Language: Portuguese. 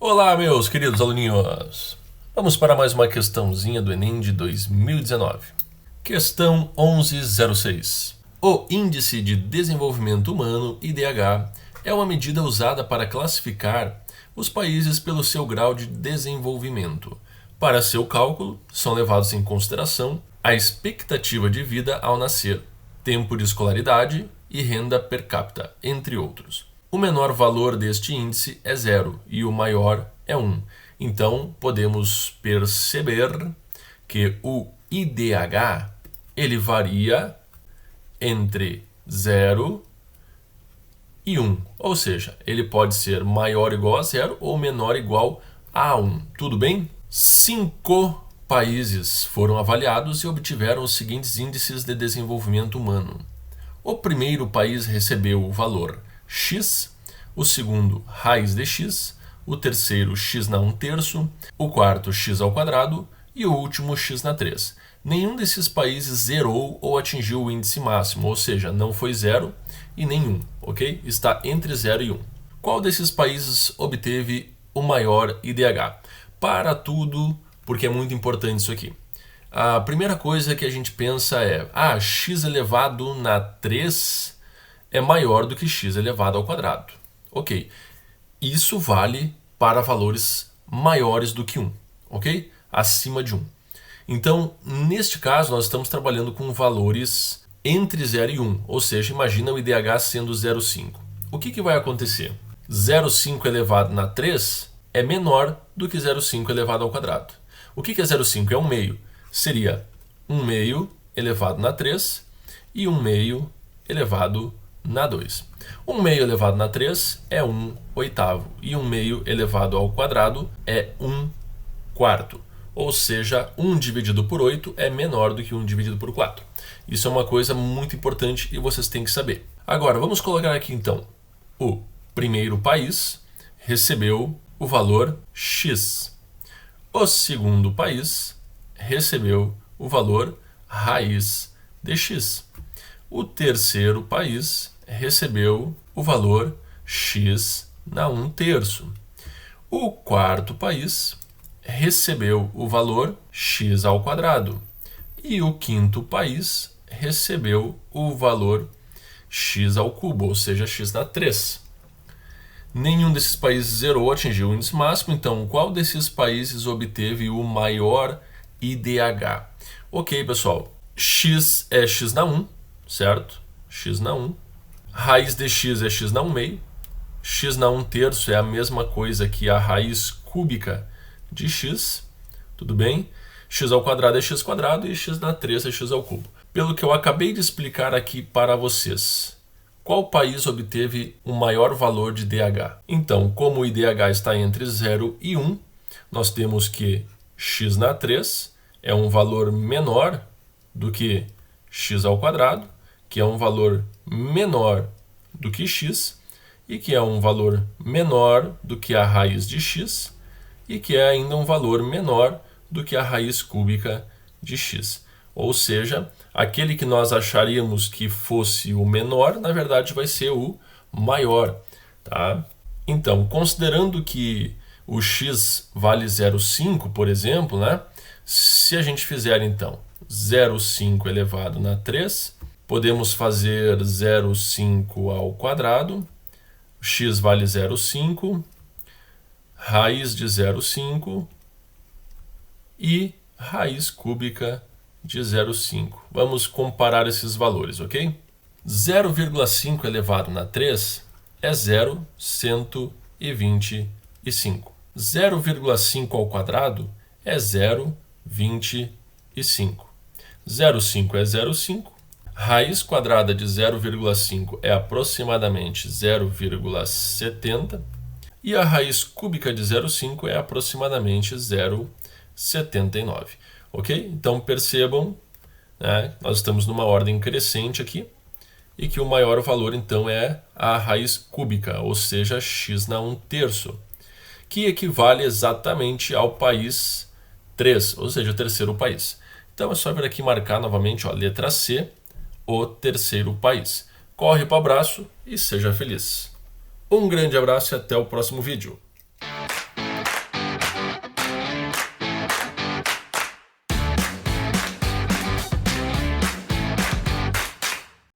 Olá, meus queridos aluninhos! Vamos para mais uma questãozinha do Enem de 2019. Questão 1106. O Índice de Desenvolvimento Humano, IDH, é uma medida usada para classificar os países pelo seu grau de desenvolvimento. Para seu cálculo, são levados em consideração a expectativa de vida ao nascer, tempo de escolaridade e renda per capita, entre outros. O menor valor deste índice é 0 e o maior é 1. Então, podemos perceber que o IDH ele varia entre 0 e 1. Ou seja, ele pode ser maior ou igual a 0 ou menor ou igual a 1. Tudo bem? 5 países foram avaliados e obtiveram os seguintes índices de desenvolvimento humano. O primeiro país recebeu o valor x, o segundo raiz de x, o terceiro x na 1/3, o quarto x ao quadrado e o último x na 3. Nenhum desses países zerou ou atingiu o índice máximo, ou seja, não foi 0 e nenhum, ok? Está entre 0 e 1. Qual desses países obteve o maior IDH? Para tudo, porque é muito importante isso aqui. A primeira coisa que a gente pensa é, x elevado na 3 é maior do que x elevado ao quadrado. Ok, isso vale para valores maiores do que 1, ok? Acima de 1. Então, neste caso, nós estamos trabalhando com valores entre 0 e 1, ou seja, imagina o IDH sendo 0,5. O que vai acontecer? 0,5 elevado na 3 é menor do que 0,5 elevado ao quadrado. O que é 0,5? É 1 meio. Seria 1 meio elevado na 3 e 1 meio elevado na 2. 1 meio elevado na 3 é 1/8 e 1 meio elevado ao quadrado é 1/4. Ou seja, 1 dividido por 8 é menor do que 1 dividido por 4. Isso é uma coisa muito importante e vocês têm que saber. Agora, vamos colocar aqui então. O primeiro país recebeu o valor x. O segundo país recebeu o valor raiz de x. O terceiro país recebeu o valor x na 1/3. O quarto país recebeu o valor x ao quadrado. E o quinto país recebeu o valor x ao cubo, ou seja, x na 3. Nenhum desses países zerou ou atingiu o índice máximo, então qual desses países obteve o maior IDH? Ok, pessoal, x é x na 1, certo? X na 1. Raiz de x é x na 1 meio. X na 1/3 é a mesma coisa que a raiz cúbica de x. Tudo bem? X ao quadrado é x quadrado e x na 3 é x ao cubo. Pelo que eu acabei de explicar aqui para vocês, qual país obteve o maior valor de IDH? Então, como o IDH está entre 0 e 1, nós temos que x na 3 é um valor menor do que x ao quadrado, que é um valor menor do que x, e que é um valor menor do que a raiz de x, e que é ainda um valor menor do que a raiz cúbica de x. Ou seja, aquele que nós acharíamos que fosse o menor, na verdade vai ser o maior. Tá? Então, considerando que o x vale 0,5, por exemplo, né? Se a gente fizer então 0,5 elevado na 3, podemos fazer 0,5 ao quadrado, x vale 0,5, raiz de 0,5 e raiz cúbica de 0,5. Vamos comparar esses valores, ok? 0,5 elevado na 3 é 0,125. 0,5 ao quadrado é 0,25. 0,5 é 0,5. Raiz quadrada de 0,5 é aproximadamente 0,70. E a raiz cúbica de 0,5 é aproximadamente 0,79. Ok? Então percebam, né, nós estamos numa ordem crescente aqui e que o maior valor então é a raiz cúbica, ou seja, x na 1/3, que equivale exatamente ao país 3, ou seja, o terceiro país. Então é só vir aqui marcar novamente, ó, letra C, o terceiro país. Corre para o abraço e seja feliz. Um grande abraço e até o próximo vídeo.